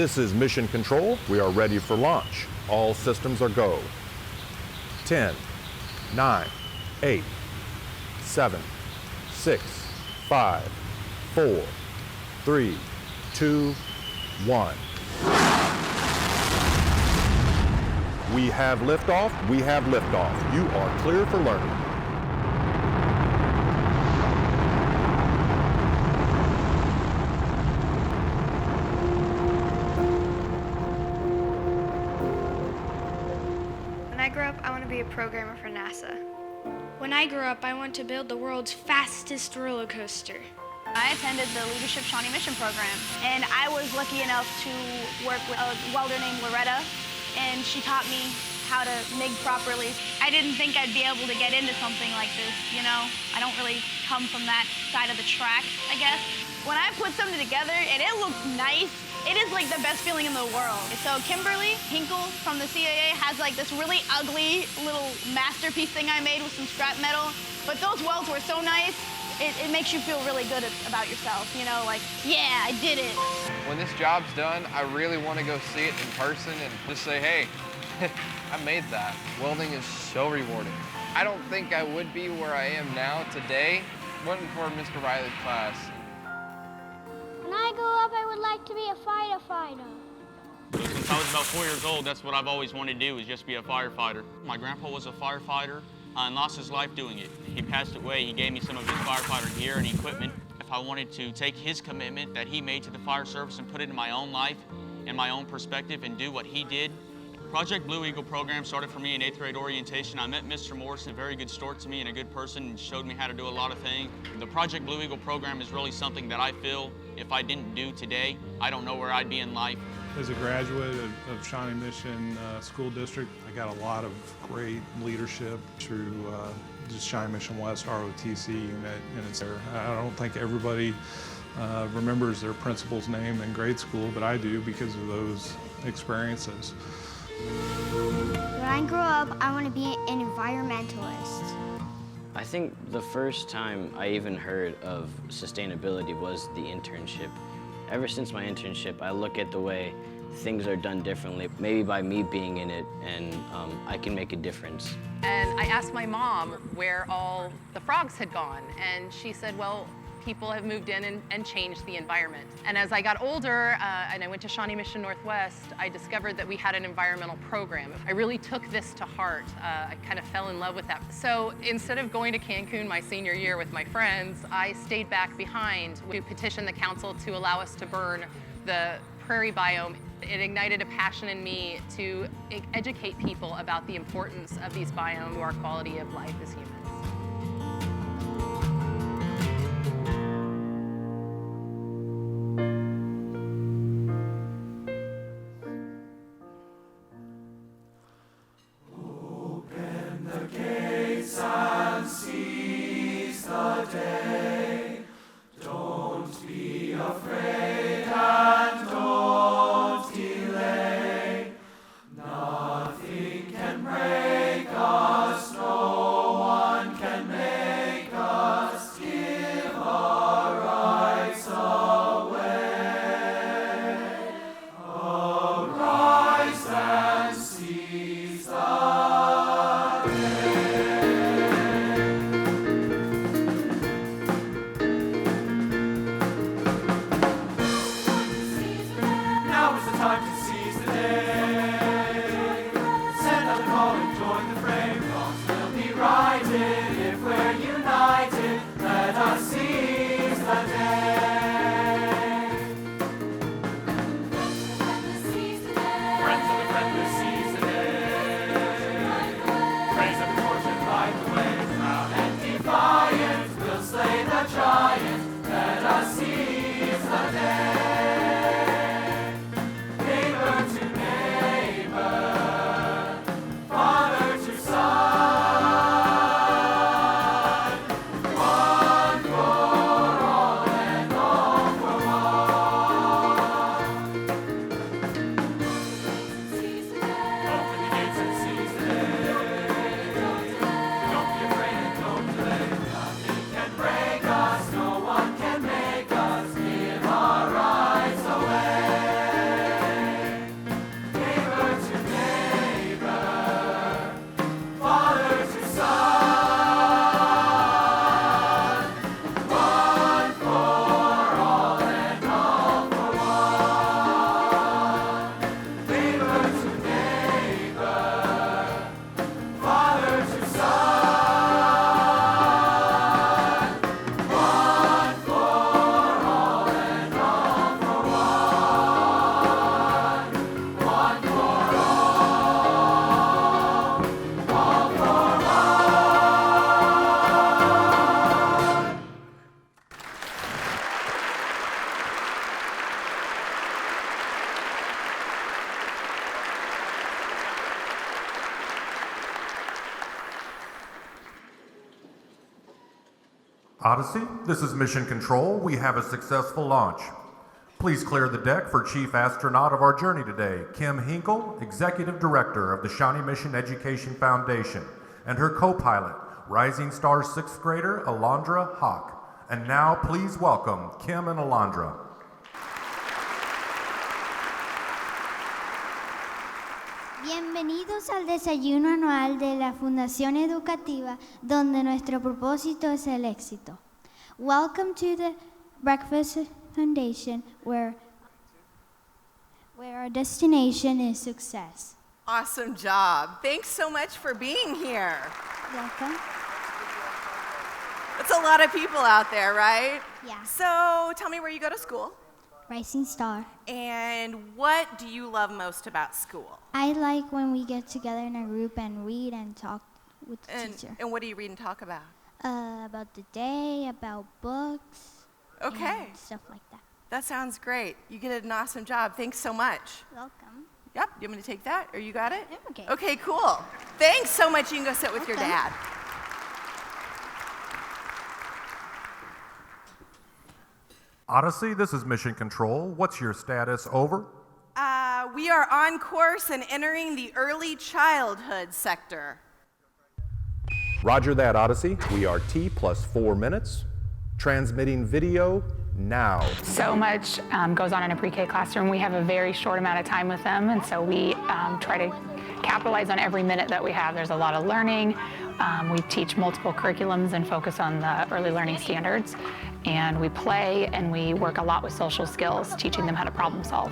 This is Mission Control. We are ready for launch. All systems are go. 10, 9, 8, 7, 6, 5, 4, 3, 2, 1. We have liftoff. We have liftoff. You are clear for learning. When I grow up, I want to be a programmer for NASA. When I grow up, I want to build the world's fastest roller coaster. I attended the Leadership Shawnee Mission program, and I was lucky enough to work with a welder named Loretta, and she taught me how to MIG properly. I didn't think I'd be able to get into something like this, you know? I don't really come from that side of the track, I guess. When I put something together and it looks nice, it is like the best feeling in the world. So Kimberly Hinkle from the CAA has like this really ugly little masterpiece thing I made with some scrap metal, but those welds were so nice, it makes you feel really good about yourself, you know, like, yeah, I did it. When this job's done, I really want to go see it in person and just say, hey, I made that. Welding is so rewarding. I don't think I would be where I am now today, wasn't for Mr. Riley's class. When I grow up, I would like to be a firefighter. Since I was about 4 years old, that's what I've always wanted to do, is just be a firefighter. My grandpa was a firefighter and lost his life doing it. He passed away. He gave me some of his firefighter gear and equipment. If I wanted to take his commitment that he made to the fire service and put it in my own life, in my own perspective, and do what he did. Project Blue Eagle program started for me in 8th grade orientation. I met Mr. Morrison, a very good sport to me and a good person, and showed me how to do a lot of things. The Project Blue Eagle program is really something that I feel if I didn't do today, I don't know where I'd be in life. As a graduate of Shawnee Mission School District, I got a lot of great leadership through the Shawnee Mission West ROTC unit, and it's there. I don't think everybody remembers their principal's name in grade school, but I do because of those experiences. When I grow up, I want to be an environmentalist. I think the first time I even heard of sustainability was the internship. Ever since my internship, I look at the way things are done differently, maybe by me being in it, and I can make a difference. And I asked my mom where all the frogs had gone, and she said, well, people have moved in and changed the environment. And as I got older and I went to Shawnee Mission Northwest, I discovered that we had an environmental program. I really took this to heart. I kind of fell in love with that. So instead of going to Cancun my senior year with my friends, I stayed back behind to petition the council to allow us to burn the prairie biome. It ignited a passion in me to educate people about the importance of these biomes to our quality of life as humans. Break us, no one Odyssey, this is Mission Control. We have a successful launch. Please clear the deck for Chief Astronaut of our journey today, Kim Hinkle, Executive Director of the Shawnee Mission Education Foundation, and her co-pilot, Rising Star 6th grader Alondra Hawk. And now please welcome Kim and Alondra. Bienvenidos al desayuno anual de la Fundación Educativa, donde nuestro propósito es el éxito. Welcome to the Breakfast Foundation, where our destination is success. Awesome job. Thanks so much for being here. Welcome. It's a lot of people out there, right? Yeah. So tell me where you go to school. Rising Star. And what do you love most about school? I like when we get together in a group and read and talk with the teacher. And what do you read and talk about? About the day, about books. Okay. And stuff like that. That sounds great. You did an awesome job. Thanks so much. Welcome. Yep. You want me to take that? Or you got it? Yeah, okay. Okay, cool. Thanks so much. You can go sit with your dad. Odyssey, this is Mission Control. What's your status? Over. We are on course and entering the early childhood sector. Roger that, Odyssey. We are T plus 4 minutes. Transmitting video now. So much goes on in a pre-K classroom. We have a very short amount of time with them, and so we try to capitalize on every minute that we have. There's a lot of learning. We teach multiple curriculums and focus on the early learning standards. And we play and we work a lot with social skills, teaching them how to problem solve.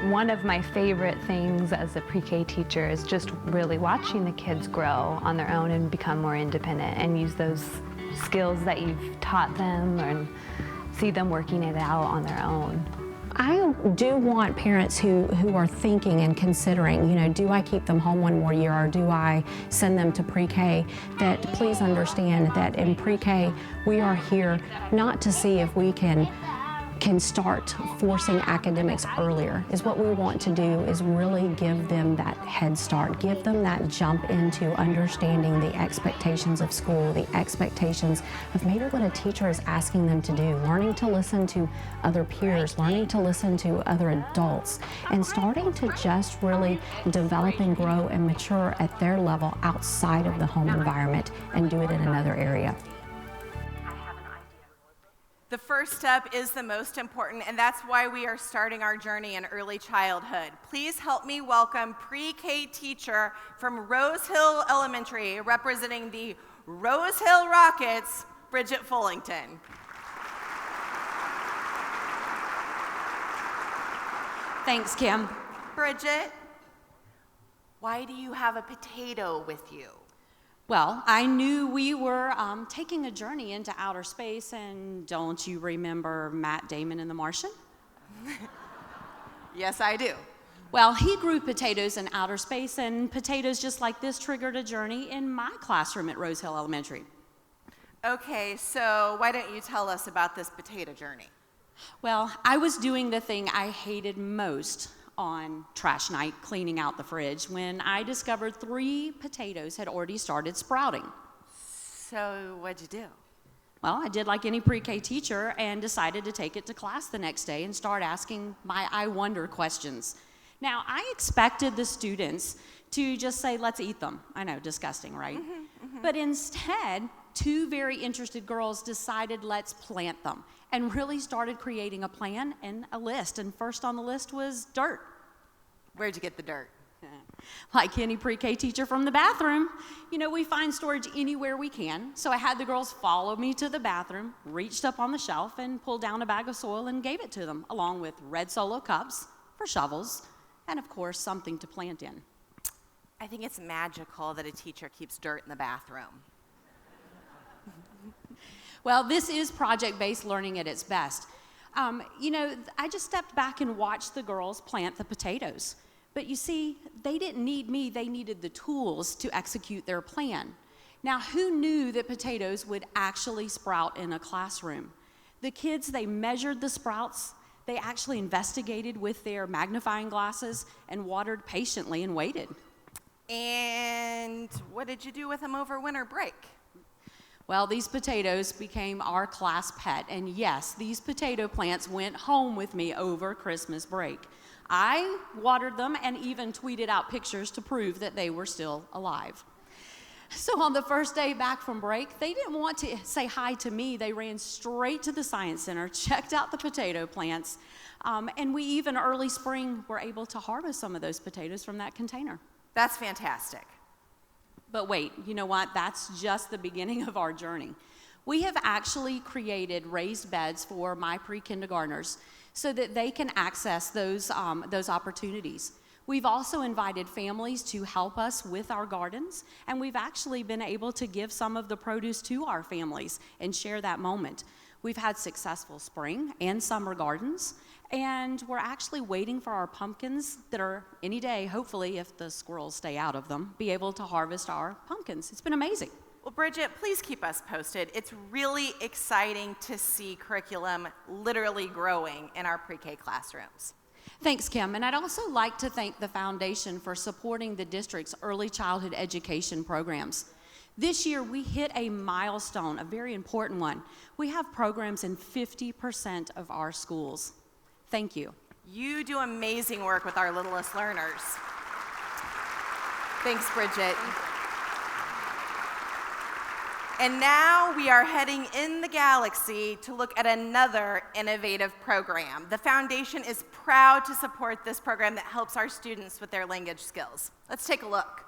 One of my favorite things as a pre-K teacher is just really watching the kids grow on their own and become more independent and use those skills that you've taught them and see them working it out on their own. I do want parents who are thinking and considering, do I keep them home one more year or do I send them to pre-K, that please understand that in pre-K, we are here not to see if we can start forcing academics earlier. Is what we want to do is really give them that head start, give them that jump into understanding the expectations of school, the expectations of maybe what a teacher is asking them to do, learning to listen to other peers, learning to listen to other adults, and starting to just really develop and grow and mature at their level outside of the home environment and do it in another area. The first step is the most important, and that's why we are starting our journey in early childhood. Please help me welcome pre-K teacher from Rose Hill Elementary, representing the Rose Hill Rockets, Bridget Fullington. Thanks, Kim. Bridget, why do you have a potato with you? Well, I knew we were taking a journey into outer space, and don't you remember Matt Damon in The Martian? Yes, I do. Well, he grew potatoes in outer space, and potatoes just like this triggered a journey in my classroom at Rose Hill Elementary. Okay, so why don't you tell us about this potato journey? Well, I was doing the thing I hated most on trash night, cleaning out the fridge, when I discovered 3 potatoes had already started sprouting. So what'd you do? Well, I did like any pre-K teacher and decided to take it to class the next day and start asking my I wonder questions. Now, I expected the students to just say, let's eat them. I know, disgusting, right? But instead, 2 very interested girls decided let's plant them and really started creating a plan and a list. And first on the list was dirt. Where'd you get the dirt? Like any pre-K teacher from the bathroom. We find storage anywhere we can. So I had the girls follow me to the bathroom, reached up on the shelf and pulled down a bag of soil and gave it to them, along with red Solo cups for shovels, and of course, something to plant in. I think it's magical that a teacher keeps dirt in the bathroom. Well, this is project-based learning at its best. I just stepped back and watched the girls plant the potatoes. But you see, they didn't need me, they needed the tools to execute their plan. Now, who knew that potatoes would actually sprout in a classroom? The kids, they measured the sprouts, they actually investigated with their magnifying glasses and watered patiently and waited. And what did you do with them over winter break? Well, these potatoes became our class pet, and yes, these potato plants went home with me over Christmas break. I watered them and even tweeted out pictures to prove that they were still alive. So on the first day back from break, they didn't want to say hi to me. They ran straight to the Science Center, checked out the potato plants, and we even early spring were able to harvest some of those potatoes from that container. That's fantastic. But wait, you know what? That's just the beginning of our journey. We have actually created raised beds for my pre-kindergartners so that they can access those opportunities. We've also invited families to help us with our gardens, and we've actually been able to give some of the produce to our families and share that moment. We've had successful spring and summer gardens, and we're actually waiting for our pumpkins that are any day, hopefully, if the squirrels stay out of them, be able to harvest our pumpkins. It's been amazing. Well, Bridget, please keep us posted. It's really exciting to see curriculum literally growing in our pre-K classrooms. Thanks, Kim. And I'd also like to thank the Foundation for supporting the district's early childhood education programs. This year, we hit a milestone, a very important one. We have programs in 50% of our schools. Thank you. You do amazing work with our littlest learners. Thanks, Bridget. And now we are heading in the galaxy to look at another innovative program. The Foundation is proud to support this program that helps our students with their language skills. Let's take a look.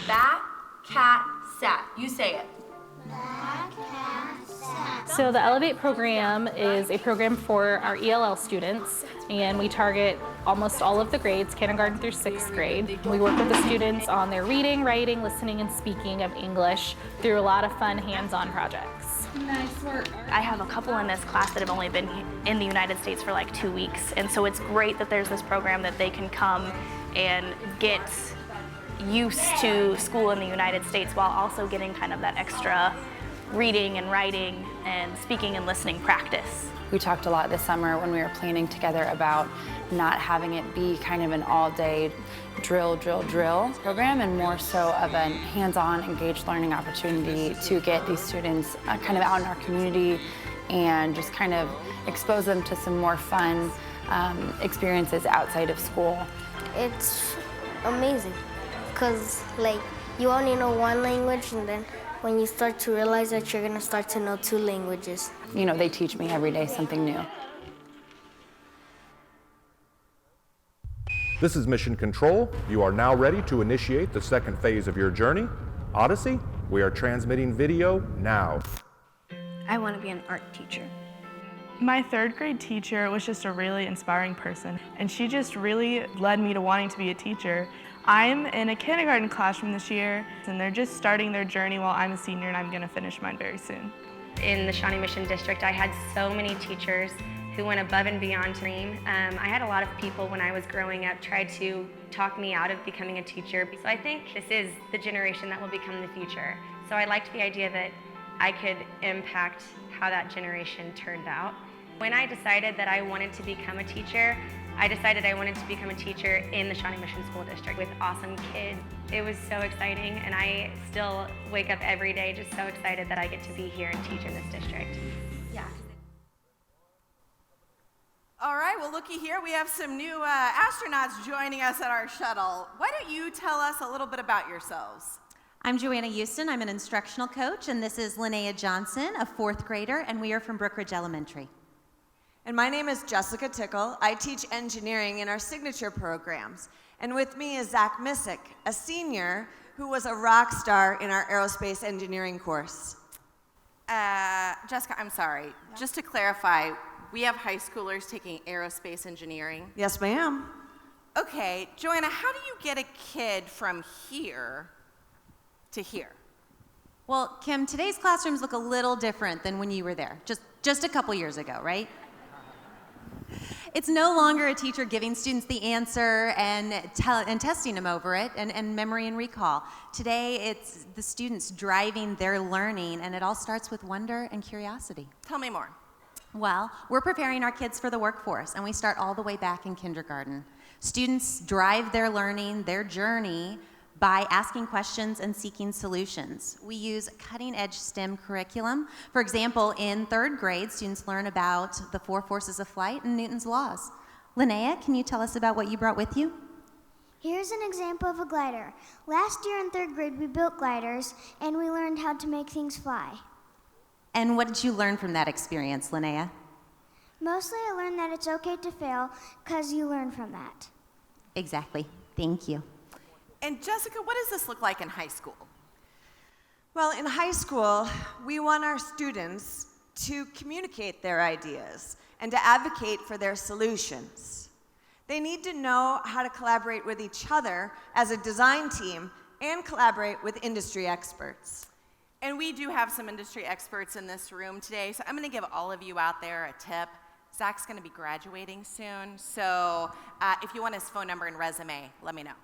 Bat, cat, sat. You say it. Bat, cat, sat. So the Elevate program is a program for our ELL students, and we target almost all of the grades, kindergarten through 6th grade. We work with the students on their reading, writing, listening, and speaking of English through a lot of fun hands-on projects. Nice work. I have a couple in this class that have only been in the United States for like 2 weeks, and so it's great that there's this program that they can come and get used to school in the United States while also getting kind of that extra reading and writing and speaking and listening practice. We talked a lot this summer when we were planning together about not having it be kind of an all-day drill program, and more so of a hands-on, engaged learning opportunity to get these students kind of out in our community and just kind of expose them to some more fun experiences outside of school. It's amazing because like you only know one language, and then when you start to realize that you're going to start to know 2 languages. You know, they teach me every day something new. This is Mission Control. You are now ready to initiate the second phase of your journey. Odyssey, we are transmitting video now. I want to be an art teacher. My 3rd grade teacher was just a really inspiring person, and she just really led me to wanting to be a teacher. I'm in a kindergarten classroom this year, and they're just starting their journey while I'm a senior, and I'm going to finish mine very soon. In the Shawnee Mission District, I had so many teachers who went above and beyond to me. I had a lot of people when I was growing up try to talk me out of becoming a teacher. So I think this is the generation that will become the future. So I liked the idea that I could impact how that generation turned out. When I decided that I wanted to become a teacher, I decided I wanted to become a teacher in the Shawnee Mission School District with awesome kids. It was so exciting, and I still wake up every day just so excited that I get to be here and teach in this district. Yeah. All right, well, looky here. We have some new astronauts joining us at our shuttle. Why don't you tell us a little bit about yourselves? I'm Joanna Houston. I'm an instructional coach, and this is Linnea Johnson, a 4th grader, and we are from Brookridge Elementary. And my name is Jessica Tickle. I teach engineering in our signature programs. And with me is Zach Missick, a senior who was a rock star in our aerospace engineering course. Jessica, I'm sorry. Yeah. Just to clarify, we have high schoolers taking aerospace engineering. Yes, ma'am. Okay, Joanna, how do you get a kid from here to here? Well, Kim, today's classrooms look a little different than when you were there, just a couple years ago, right? It's no longer a teacher giving students the answer and testing them over it and memory and recall. Today, it's the students driving their learning, and it all starts with wonder and curiosity. Tell me more. Well, we're preparing our kids for the workforce, and we start all the way back in kindergarten. Students drive their learning, their journey, by asking questions and seeking solutions. We use cutting-edge STEM curriculum. For example, in 3rd grade, students learn about the 4 forces of flight and Newton's laws. Linnea, can you tell us about what you brought with you? Here's an example of a glider. Last year in 3rd grade, we built gliders, and we learned how to make things fly. And what did you learn from that experience, Linnea? Mostly I learned that it's okay to fail, because you learn from that. Exactly. Thank you. And Jessica, what does this look like in high school? Well, in high school, we want our students to communicate their ideas and to advocate for their solutions. They need to know how to collaborate with each other as a design team and collaborate with industry experts. And we do have some industry experts in this room today, so I'm going to give all of you out there a tip. Zach's going to be graduating soon, so if you want his phone number and resume, let me know.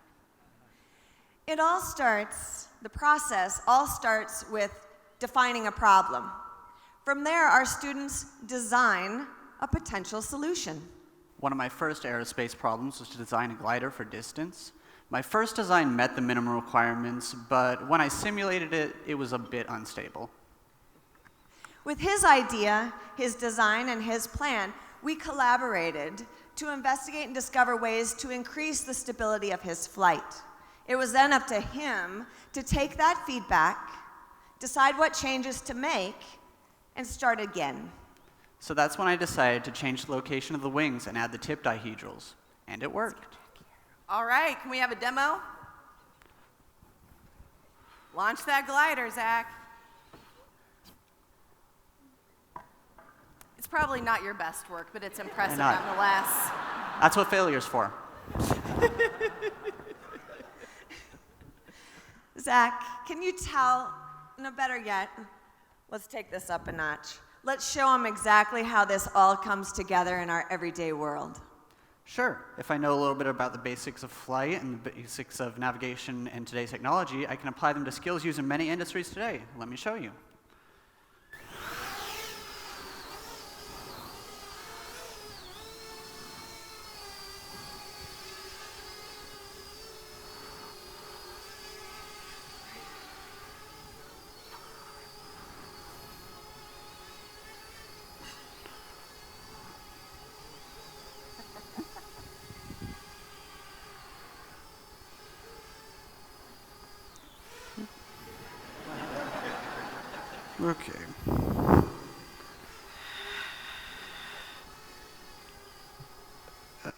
The process all starts with defining a problem. From there, our students design a potential solution. One of my first aerospace problems was to design a glider for distance. My first design met the minimum requirements, but when I simulated it, it was a bit unstable. With his idea, his design, and his plan, we collaborated to investigate and discover ways to increase the stability of his flight. It was then up to him to take that feedback, decide what changes to make, and start again. So that's when I decided to change the location of the wings and add the tip dihedrals, and it worked. All right, can we have a demo? Launch that glider, Zach. It's probably not your best work, but it's impressive nonetheless. That's what failure's for. Zach, can you tell, no, better yet, let's take this up a notch. Let's show them exactly how this all comes together in our everyday world. Sure. If I know a little bit about the basics of flight and the basics of navigation and today's technology, I can apply them to skills used in many industries today. Let me show you. Okay.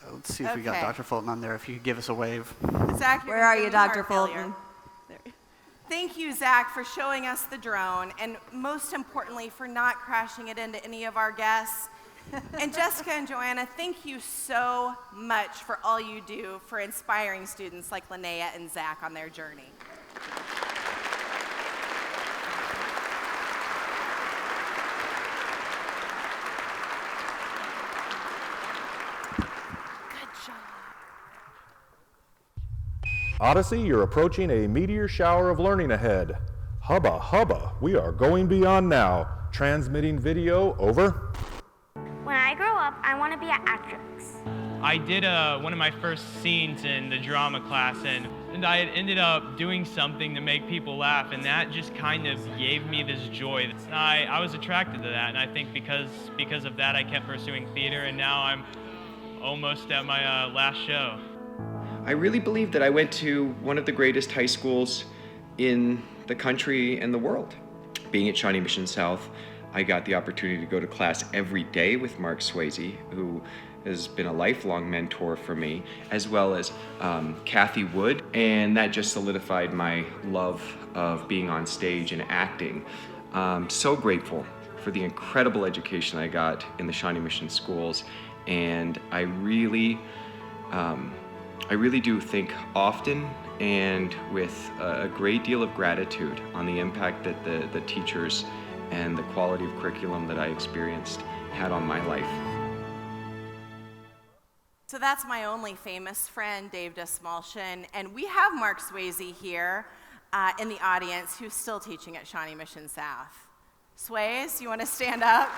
Let's see if we got Dr. Fulton on there, if you could give us a wave. Zach, where are you, Dr. Fulton? Thank you, Zach, for showing us the drone, and most importantly, for not crashing it into any of our guests. And Jessica and Joanna, thank you so much for all you do for inspiring students like Linnea and Zach on their journey. Odyssey, you're approaching a meteor shower of learning ahead. Hubba, hubba, we are going beyond now. Transmitting video, over. When I grow up, I want to be an actress. I did one of my first scenes in the drama class, and I had ended up doing something to make people laugh, and that just kind of gave me this joy. I was attracted to that, and I think because of that, I kept pursuing theater, and now I'm almost at my last show. I really believe that I went to one of the greatest high schools in the country and the world. Being at Shawnee Mission South, I got the opportunity to go to class every day with Mark Swayze, who has been a lifelong mentor for me, as well as Kathy Wood, and that just solidified my love of being on stage and acting. So grateful for the incredible education I got in the Shawnee Mission schools, and I really do think often and with a great deal of gratitude on the impact that the teachers and the quality of curriculum that I experienced had on my life. So that's my only famous friend, Dave Desmalchin, and we have Mark Swayze here in the audience who's still teaching at Shawnee Mission South. Swayze, you want to stand up?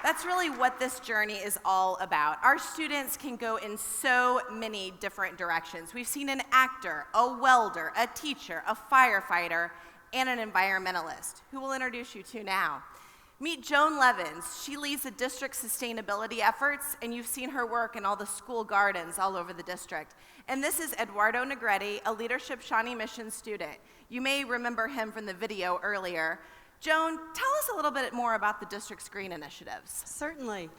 That's really what this journey is all about. Our students can go in so many different directions. We've seen an actor, a welder, a teacher, a firefighter, and an environmentalist, who we'll introduce you to now. Meet Joan Levins. She leads the district's sustainability efforts, and you've seen her work in all the school gardens all over the district. And this is Eduardo Negretti, a Leadership Shawnee Mission student. You may remember him from the video earlier. Joan, tell us a little bit more about the district's green initiatives. Certainly.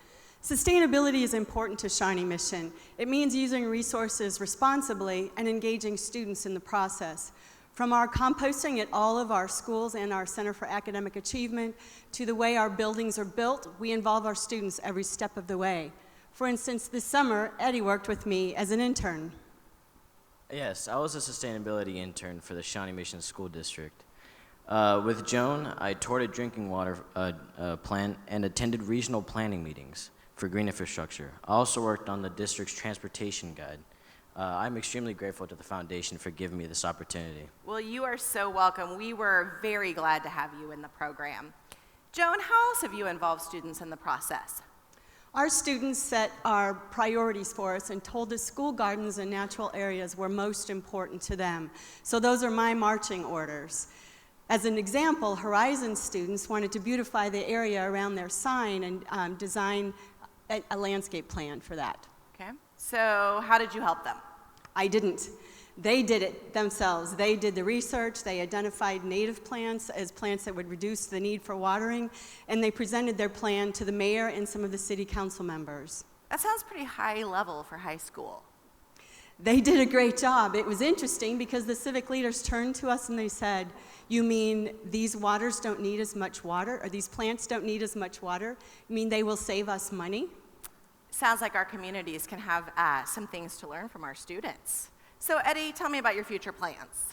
Sustainability is important to Shawnee Mission. It means using resources responsibly and engaging students in the process. From our composting at all of our schools and our Center for Academic Achievement to the way our buildings are built, we involve our students every step of the way. For instance, this summer, Eddie worked with me as an intern. Yes, I was a sustainability intern for the Shawnee Mission School District. With Joan, I toured a drinking water plant and attended regional planning meetings for green infrastructure. I also worked on the district's transportation guide. I'm extremely grateful to the foundation for giving me this opportunity. Well, you are so welcome. We were very glad to have you in the program. Joan, how else have you involved students in the process? Our students set our priorities for us and told us school gardens and natural areas were most important to them. So those are my marching orders. As an example, Horizon students wanted to beautify the area around their sign and design a landscape plan for that. Okay. So how did you help them? I didn't. They did it themselves. They did the research, they identified native plants as plants that would reduce the need for watering, and they presented their plan to the mayor and some of the city council members. That sounds pretty high level for high school. They did a great job. It was interesting because the civic leaders turned to us and they said, "You mean these waters don't need as much water, or these plants don't need as much water? You mean they will save us money?" Sounds like our communities can have some things to learn from our students. So Eddie, tell me about your future plans.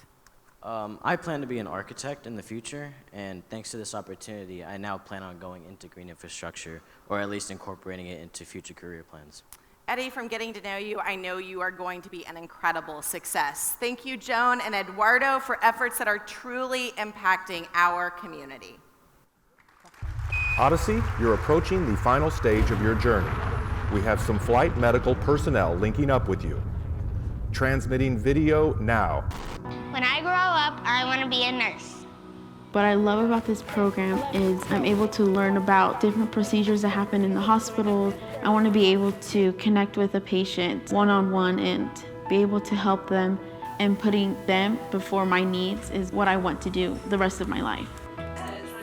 I plan to be an architect in the future, and thanks to this opportunity, I now plan on going into green infrastructure, or at least incorporating it into future career plans. Eddie, from getting to know you, I know you are going to be an incredible success. Thank you, Joan and Eduardo, for efforts that are truly impacting our community. Odyssey, you're approaching the final stage of your journey. We have some flight medical personnel linking up with you. Transmitting video now. When I grow up, I want to be a nurse. What I love about this program is I'm able to learn about different procedures that happen in the hospital. I want to be able to connect with a patient one-on-one and be able to help them, and putting them before my needs is what I want to do the rest of my life.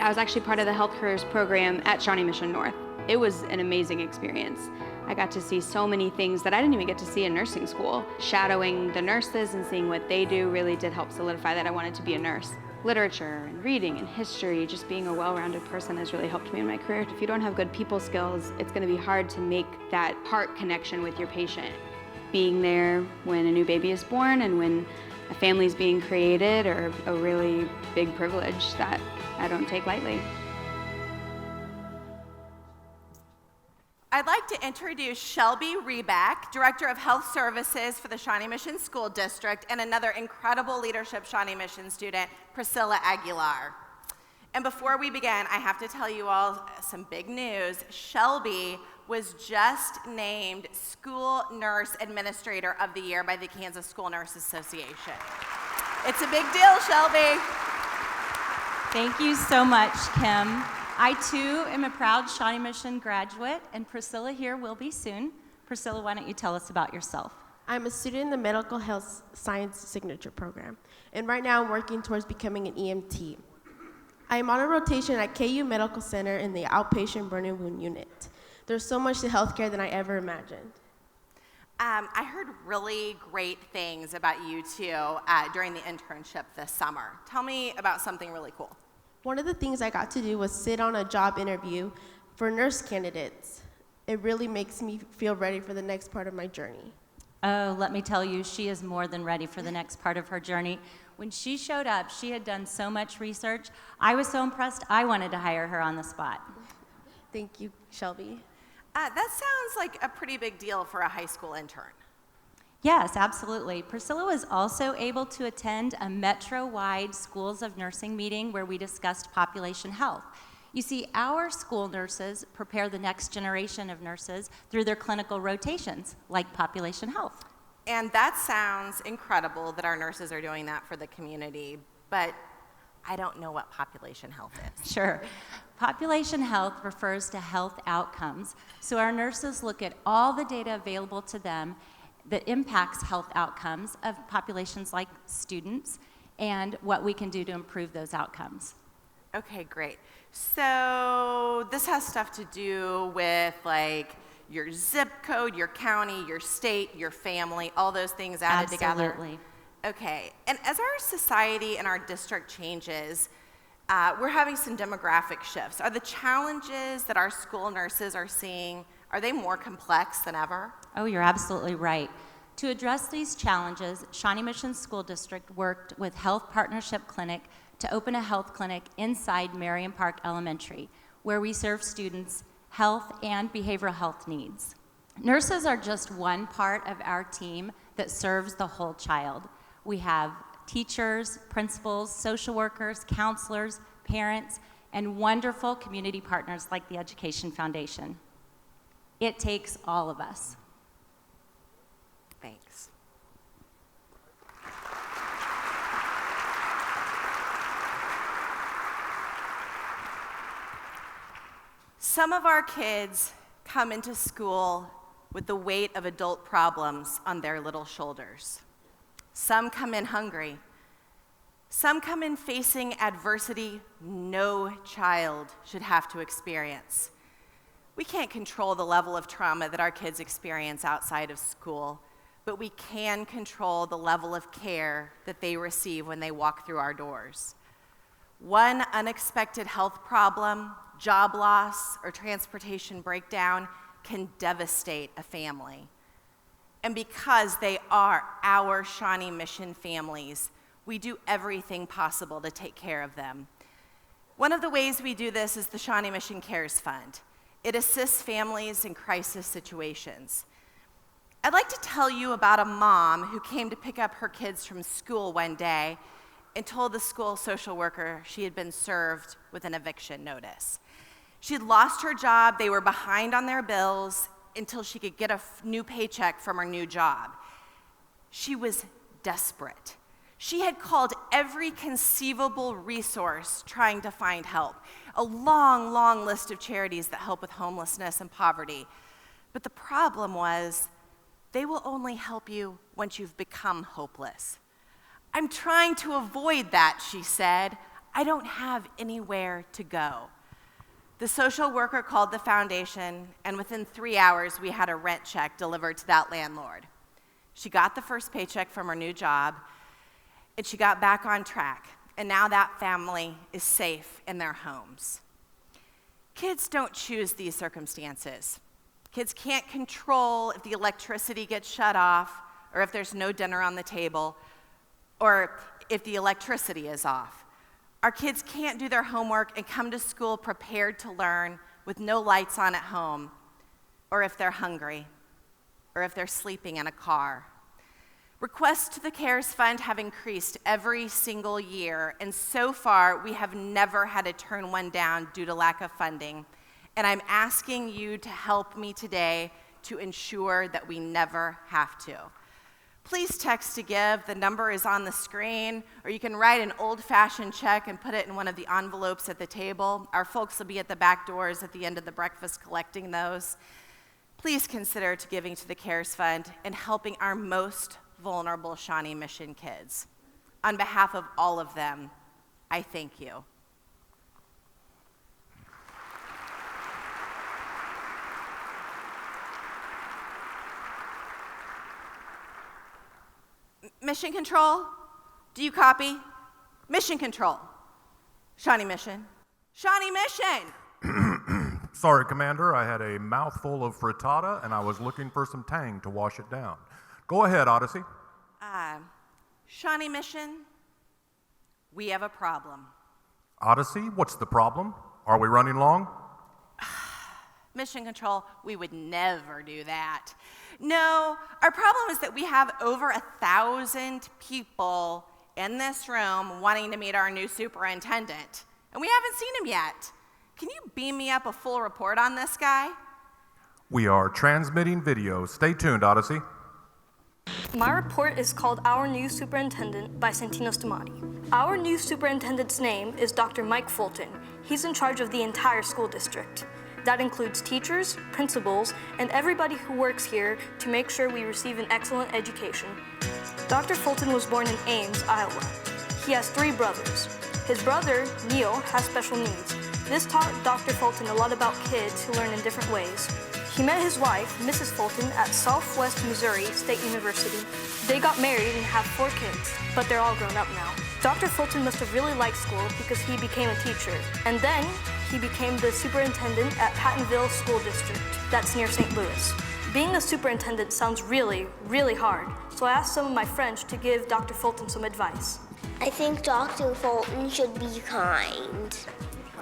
I was actually part of the Health Careers program at Shawnee Mission North. It was an amazing experience. I got to see so many things that I didn't even get to see in nursing school. Shadowing the nurses and seeing what they do really did help solidify that I wanted to be a nurse. Literature and reading and history, just being a well-rounded person has really helped me in my career. If you don't have good people skills, it's going to be hard to make that heart connection with your patient. Being there when a new baby is born and when a family is being created are a really big privilege that I don't take lightly. I'd like to introduce Shelby Reback, Director of Health Services for the Shawnee Mission School District, and another incredible Leadership Shawnee Mission student, Priscilla Aguilar. And before we begin, I have to tell you all some big news. Shelby was just named School Nurse Administrator of the Year by the Kansas School Nurse Association. It's a big deal, Shelby. Thank you so much, Kim. I too am a proud Shawnee Mission graduate, and Priscilla here will be soon. Priscilla, why don't you tell us about yourself? I'm a student in the Medical Health Science Signature Program, and right now I'm working towards becoming an EMT. I am on a rotation at KU Medical Center in the outpatient burn and wound unit. There's so much to healthcare than I ever imagined. I heard really great things about you two during the internship this summer. Tell me about something really cool. One of the things I got to do was sit on a job interview for nurse candidates. It really makes me feel ready for the next part of my journey. Oh, let me tell you, she is more than ready for the next part of her journey. When she showed up, she had done so much research. I was so impressed, I wanted to hire her on the spot. Thank you, Shelby. That sounds like a pretty big deal for a high school intern. Yes, absolutely. Priscilla was also able to attend a metro-wide Schools of Nursing meeting where we discussed population health. You see, our school nurses prepare the next generation of nurses through their clinical rotations, like population health. And that sounds incredible that our nurses are doing that for the community, but I don't know what population health is. Sure. Population health refers to health outcomes. So our nurses look at all the data available to them that impacts health outcomes of populations like students and what we can do to improve those outcomes. Okay, great. So this has stuff to do with like your zip code, your county, your state, your family, all those things added together? Absolutely. Okay, and as our society and our district changes, we're having some demographic shifts. Are the challenges that our school nurses are seeing, are they more complex than ever? Oh, you're absolutely right. To address these challenges, Shawnee Mission School District worked with Health Partnership Clinic to open a health clinic inside Marion Park Elementary, where we serve students' health and behavioral health needs. Nurses are just one part of our team that serves the whole child. We have teachers, principals, social workers, counselors, parents, and wonderful community partners like the Education Foundation. It takes all of us. Thanks. Some of our kids come into school with the weight of adult problems on their little shoulders. Some come in hungry. Some come in facing adversity no child should have to experience. We can't control the level of trauma that our kids experience outside of school, but we can control the level of care that they receive when they walk through our doors. One unexpected health problem, job loss, or transportation breakdown can devastate a family. And because they are our Shawnee Mission families, we do everything possible to take care of them. One of the ways we do this is the Shawnee Mission Cares Fund. It assists families in crisis situations. I'd like to tell you about a mom who came to pick up her kids from school one day and told the school social worker she had been served with an eviction notice. She had lost her job, they were behind on their bills until she could get a new paycheck from her new job. She was desperate. She had called every conceivable resource trying to find help, a long, long list of charities that help with homelessness and poverty. But the problem was, they will only help you once you've become hopeless. I'm trying to avoid that, she said. I don't have anywhere to go. The social worker called the foundation, and within 3 hours, we had a rent check delivered to that landlord. She got the first paycheck from her new job, and she got back on track, and now that family is safe in their homes. Kids don't choose these circumstances. Kids can't control if the electricity gets shut off, or if there's no dinner on the table, or if the electricity is off. Our kids can't do their homework and come to school prepared to learn with no lights on at home, or if they're hungry, or if they're sleeping in a car. Requests to the CARES Fund have increased every single year, and so far we have never had to turn one down due to lack of funding. And I'm asking you to help me today to ensure that we never have to. Please text to give. The number is on the screen, or you can write an old-fashioned check and put it in one of the envelopes at the table. Our folks will be at the back doors at the end of the breakfast collecting those. Please consider to giving to the CARES Fund and helping our most vulnerable Shawnee Mission kids. On behalf of all of them, I thank you. Mission Control, do you copy? Mission Control. Shawnee Mission. Shawnee Mission! Sorry, Commander, I had a mouthful of frittata and I was looking for some tang to wash it down. Go ahead, Odyssey. Shawnee Mission, we have a problem. Odyssey, what's the problem? Are we running long? Mission Control, we would never do that. No, our problem is that we have over 1,000 people in this room wanting to meet our new superintendent, and we haven't seen him yet. Can you beam me up a full report on this guy? We are transmitting video. Stay tuned, Odyssey. My report is called Our New Superintendent by Santino Stamati. Our new superintendent's name is Dr. Mike Fulton. He's in charge of the entire school district. That includes teachers, principals, and everybody who works here to make sure we receive an excellent education. Dr. Fulton was born in Ames, Iowa. He has 3 brothers. His brother, Neil, has special needs. This taught Dr. Fulton a lot about kids who learn in different ways. He met his wife, Mrs. Fulton, at Southwest Missouri State University. They got married and have 4 kids, but they're all grown up now. Dr. Fulton must have really liked school because he became a teacher. And then he became the superintendent at Pattonville School District, that's near St. Louis. Being a superintendent sounds really, really hard, so I asked some of my friends to give Dr. Fulton some advice. I think Dr. Fulton should be kind.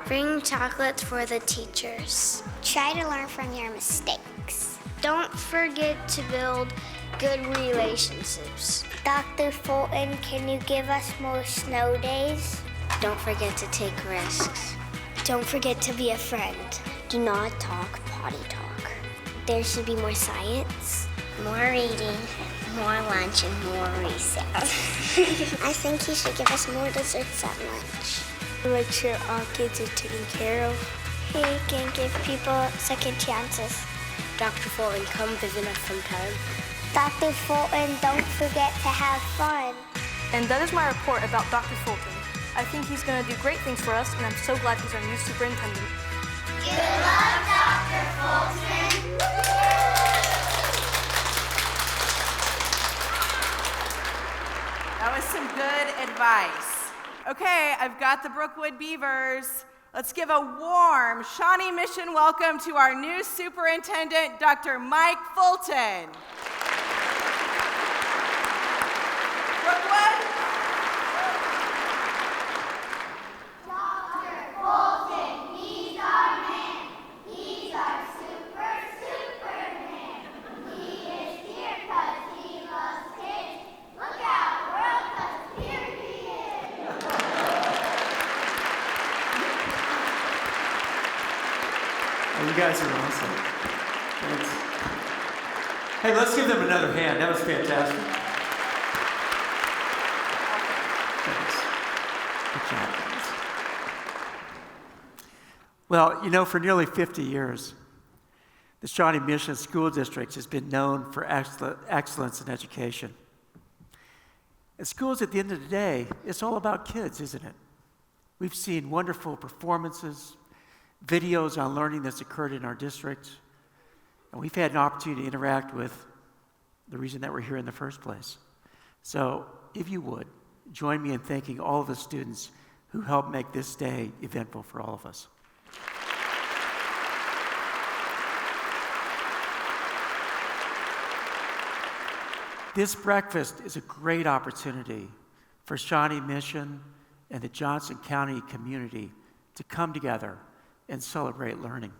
Bring chocolates for the teachers. Try to learn from your mistakes. Don't forget to build good relationships. Dr. Fulton, can you give us more snow days? Don't forget to take risks. Don't forget to be a friend. Do not talk potty talk. There should be more science, more reading, more lunch, and more recess. I think he should give us more desserts at lunch. Make sure all kids are taken care of. He can give people second chances. Dr. Fulton, come visit us sometime. Dr. Fulton, don't forget to have fun. And that is my report about Dr. Fulton. I think he's going to do great things for us, and I'm so glad he's our new superintendent. Good luck, Dr. Fulton. That was some good advice. Okay, I've got the Brookwood Beavers. Let's give a warm Shawnee Mission welcome to our new superintendent, Dr. Mike Fulton. Brookwood? Dr. Fulton, he's our man. He's our Superman. He is here because he loves kids. Look out, world, because here he is. Oh, you guys are awesome. Thanks. Hey, let's give them another hand. That was fantastic. Thanks. Good job, guys. Well, you know, for nearly 50 years, the Shawnee Mission School District has been known for excellence in education. And schools, at the end of the day, it's all about kids, isn't it? We've seen wonderful performances, videos on learning that's occurred in our district, and we've had an opportunity to interact with the reason that we're here in the first place. So, if you would, join me in thanking all of the students who helped make this day eventful for all of us. This breakfast is a great opportunity for Shawnee Mission and the Johnson County community to come together and celebrate learning.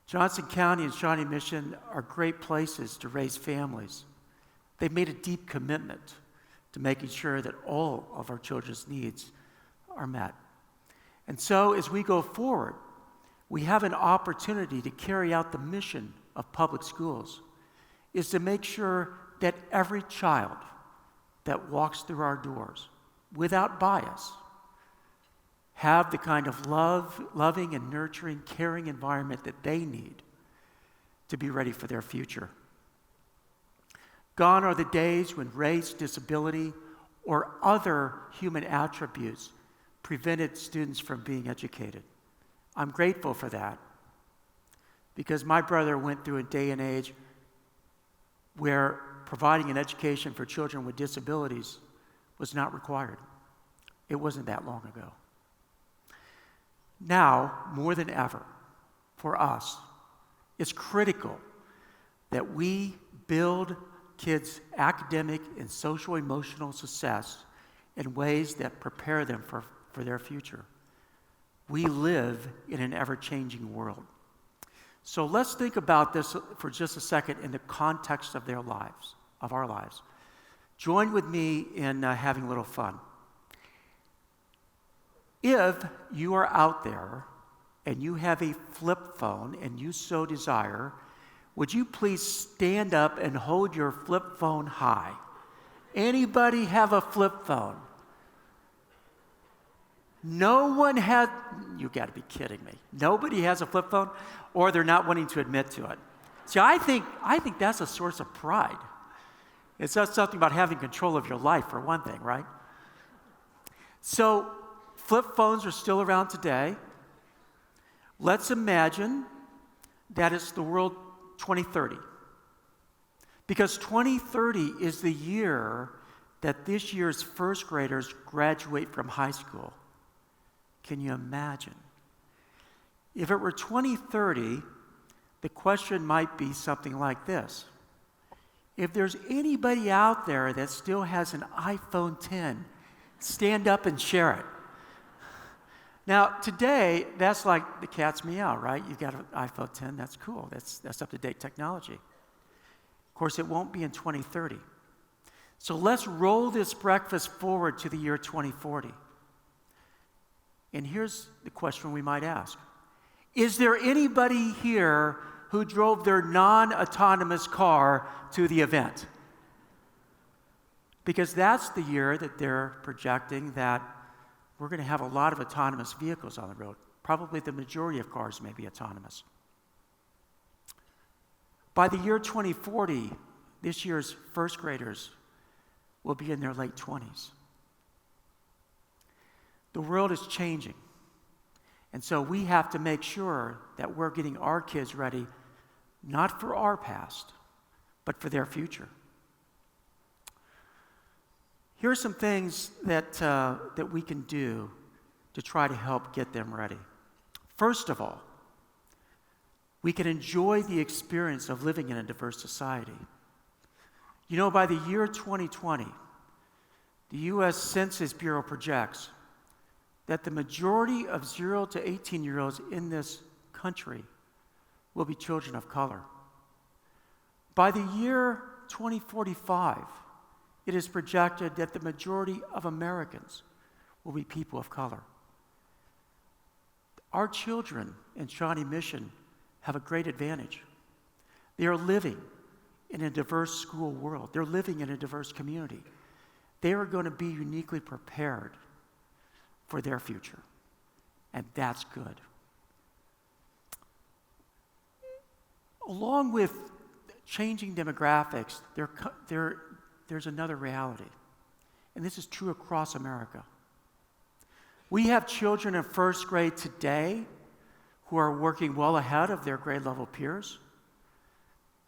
Johnson County and Shawnee Mission are great places to raise families. They've made a deep commitment to making sure that all of our children's needs are met. And so as we go forward, we have an opportunity to carry out the mission of public schools, is to make sure that every child that walks through our doors, without bias, have the kind of loving and nurturing, caring environment that they need to be ready for their future. Gone are the days when race, disability, or other human attributes prevented students from being educated. I'm grateful for that, because my brother went through a day and age where providing an education for children with disabilities was not required. It wasn't that long ago. Now, more than ever, for us, it's critical that we build kids' academic and social-emotional success in ways that prepare them for their future. We live in an ever-changing world. So let's think about this for just a second in the context of their lives, of our lives. Join with me in having a little fun. If you are out there and you have a flip phone and you so desire, would you please stand up and hold your flip phone high? Anybody have a flip phone? No one has, you got to be kidding me. Nobody has a flip phone, or they're not wanting to admit to it. See, I think that's a source of pride. It's just something about having control of your life, for one thing, right? So, flip phones are still around today. Let's imagine that it's the world 2030. Because 2030 is the year that this year's first graders graduate from high school. Can you imagine? If it were 2030, the question might be something like this. If there's anybody out there that still has an iPhone 10, stand up and share it. Now, today, that's like the cat's meow, right? You've got an iPhone 10, that's cool. That's up-to-date technology. Of course, it won't be in 2030. So let's roll this breakfast forward to the year 2040. And here's the question we might ask. Is there anybody here who drove their non-autonomous car to the event? Because that's the year that they're projecting that we're going to have a lot of autonomous vehicles on the road. Probably the majority of cars may be autonomous. By the year 2040, this year's first graders will be in their late 20s. The world is changing. And so we have to make sure that we're getting our kids ready, not for our past, but for their future. Here are some things that we can do to try to help get them ready. First of all, we can enjoy the experience of living in a diverse society. You know, by the year 2020, the U.S. Census Bureau projects that the majority of 0 to 18-year-olds in this country will be children of color. By the year 2045, it is projected that the majority of Americans will be people of color. Our children in Shawnee Mission have a great advantage. They are living in a diverse school world. They're living in a diverse community. They are going to be uniquely prepared for their future, and that's good. Along with changing demographics, there's another reality, and this is true across America. We have children in first grade today who are working well ahead of their grade level peers.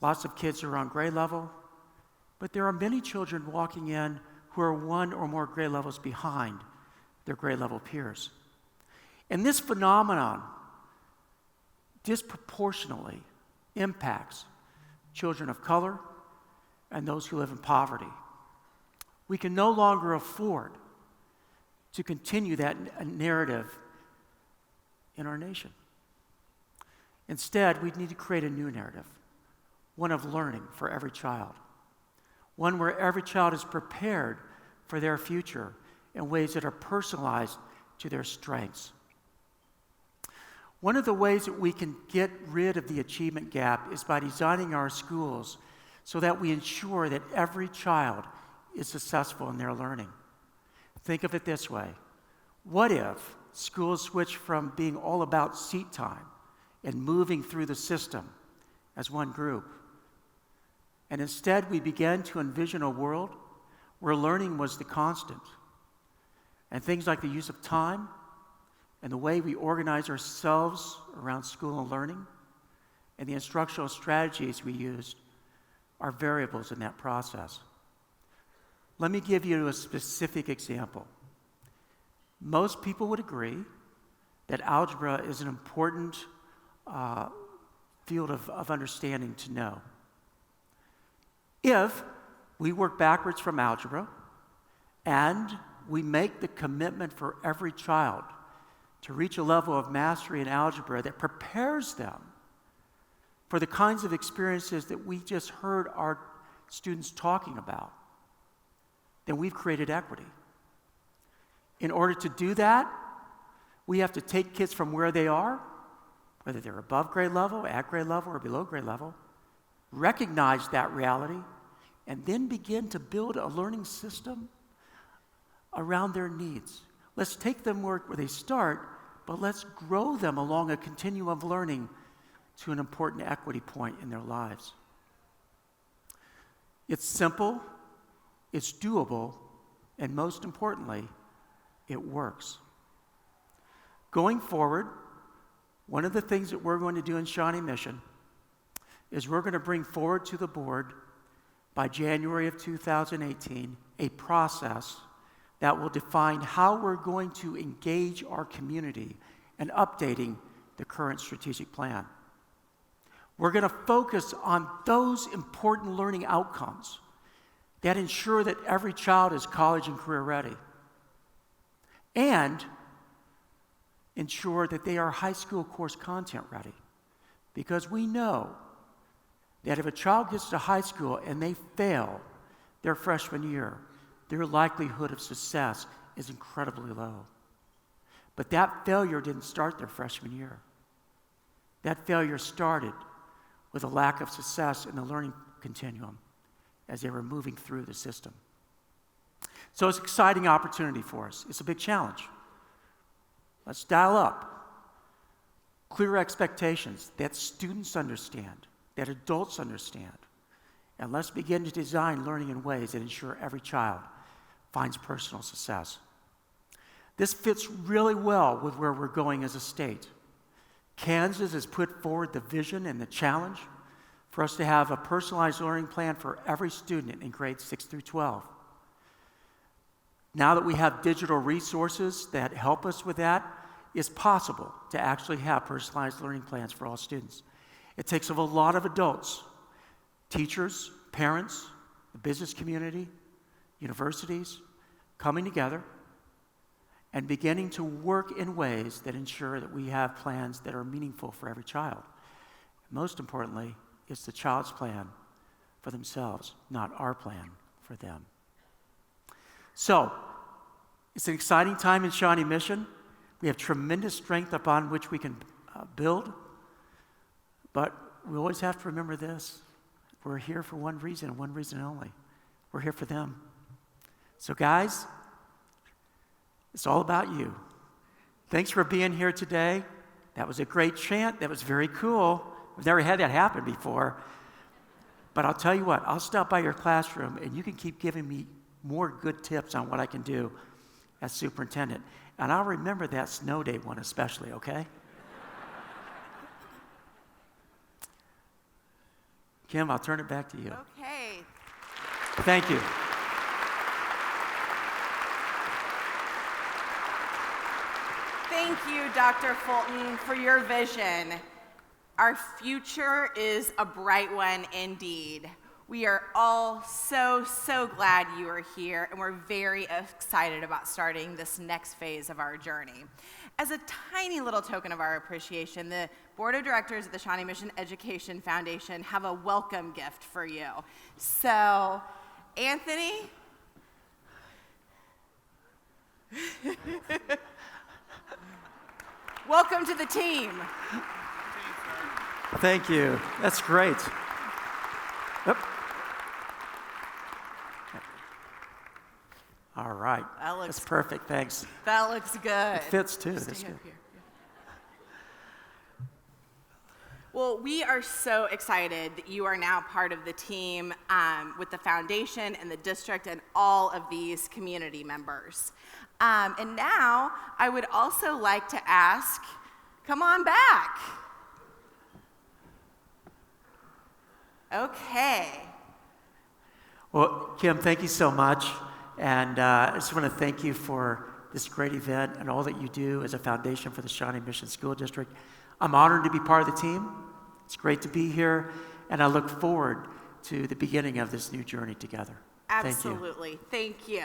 Lots of kids are on grade level, but there are many children walking in who are one or more grade levels behind their grade level peers. And this phenomenon disproportionately impacts children of color and those who live in poverty. We can no longer afford to continue that narrative in our nation. Instead, we need to create a new narrative, one of learning for every child, one where every child is prepared for their future in ways that are personalized to their strengths. One of the ways that we can get rid of the achievement gap is by designing our schools so that we ensure that every child is successful in their learning. Think of it this way. What if schools switched from being all about seat time and moving through the system as one group, and instead we began to envision a world where learning was the constant, and things like the use of time and the way we organize ourselves around school and learning and the instructional strategies we used are variables in that process. Let me give you a specific example. Most people would agree that algebra is an important field of understanding to know. If we work backwards from algebra and we make the commitment for every child to reach a level of mastery in algebra that prepares them for the kinds of experiences that we just heard our students talking about, then we've created equity. In order to do that, we have to take kids from where they are whether they're above grade level, at grade level, or below grade level. Recognize that reality, and then begin to build a learning system around their needs. Let's take them where they start, but let's grow them along a continuum of learning to an important equity point in their lives. It's simple, it's doable, and most importantly, it works. Going forward, one of the things that we're going to do in Shawnee Mission is we're going to bring forward to the board by January of 2018 a process that will define how we're going to engage our community in updating the current strategic plan. We're going to focus on those important learning outcomes that ensure that every child is college and career ready, and ensure that they are high school course content ready. Because we know that if a child gets to high school and they fail their freshman year, their likelihood of success is incredibly low. But that failure didn't start their freshman year. That failure started with a lack of success in the learning continuum as they were moving through the system. So it's an exciting opportunity for us. It's a big challenge. Let's dial up clear expectations that students understand, that adults understand, and let's begin to design learning in ways that ensure every child finds personal success. This fits really well with where we're going as a state. Kansas has put forward the vision and the challenge for us to have a personalized learning plan for every student in grades 6 through 12. Now that we have digital resources that help us with that, it's possible to actually have personalized learning plans for all students. It takes a lot of adults, teachers, parents, the business community, universities, coming together and beginning to work in ways that ensure that we have plans that are meaningful for every child. Most importantly, it's the child's plan for themselves, not our plan for them. So, it's an exciting time in Shawnee Mission. We have tremendous strength upon which we can build, but we always have to remember this. We're here for one reason and one reason only. We're here for them. So guys, it's all about you. Thanks for being here today. That was a great chant. That was very cool. We've never had that happen before. But I'll tell you what, I'll stop by your classroom and you can keep giving me more good tips on what I can do as superintendent. And I'll remember that snow day one especially, okay? Kim, I'll turn it back to you. Okay. Thank you. Thank you, Dr. Fulton, for your vision. Our future is a bright one indeed. We are all so glad you are here, and we're very excited about starting this next phase of our journey. As a tiny little token of our appreciation, the Board of Directors of the Shawnee Mission Education Foundation have a welcome gift for you. So, Anthony? Welcome to the team. Thank you. That's great. Yep. All right. That's perfect. Thanks. That looks good. It fits too. That's Stay good. up here. Well, we are so excited that you are now part of the team with the foundation and the district and all of these community members. And now I would also like to ask, come on back. Okay. Well, Kim, thank you so much. And I just want to thank you for this great event and all that you do as a foundation for the Shawnee Mission School District. I'm honored to be part of the team. It's great to be here, and I look forward to the beginning of this new journey together. Absolutely. Thank you.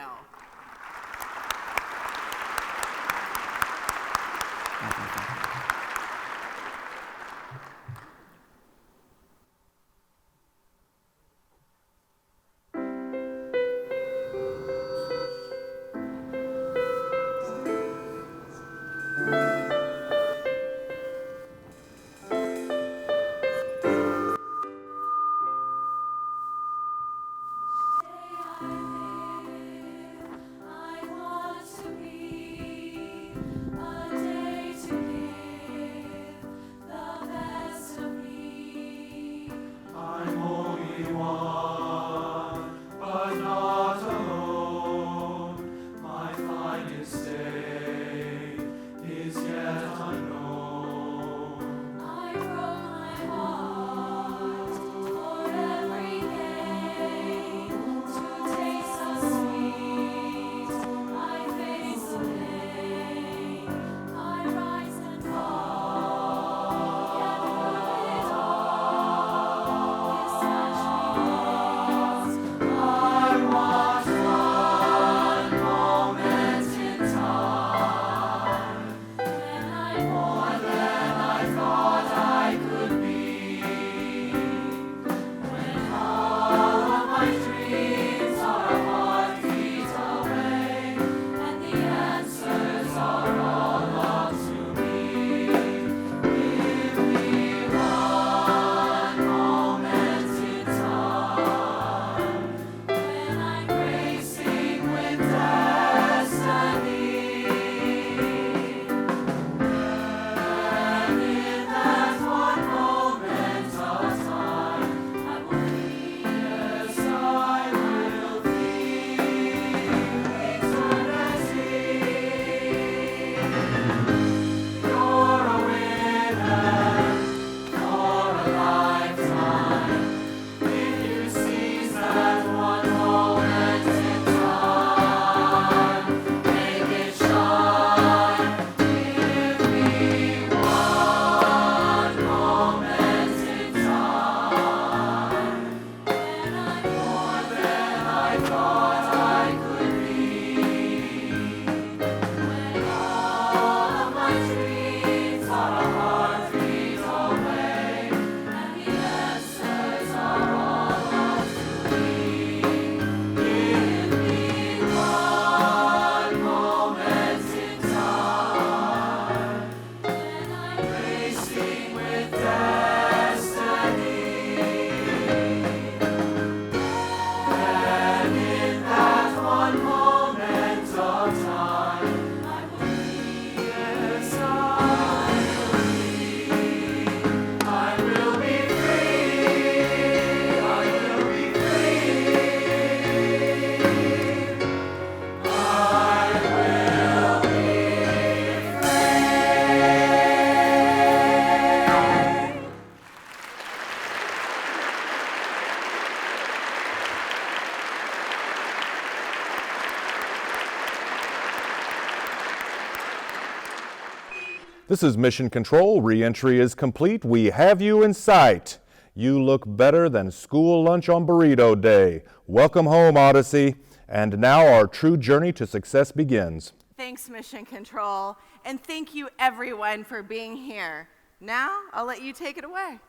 This is Mission Control. Re-entry is complete. We have you in sight. You look better than school lunch on burrito day. Welcome home, Odyssey. And now our true journey to success begins. Thanks, Mission Control. And thank you, everyone, for being here. Now, I'll let you take it away.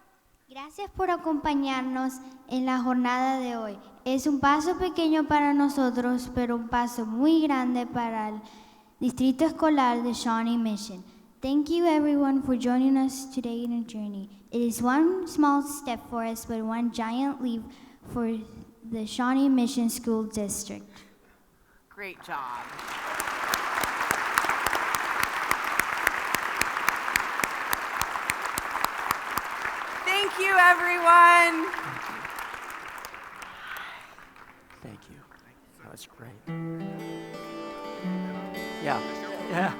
Gracias por acompañarnos en la jornada de hoy. Es un paso pequeño para nosotros, pero un paso muy grande para el Distrito Escolar de Shawnee Mission. Thank you everyone for joining us today in our journey. It is one small step for us, but one giant leap for the Shawnee Mission School District. Great job. Thank you, everyone. Thank you. That was great. Yeah.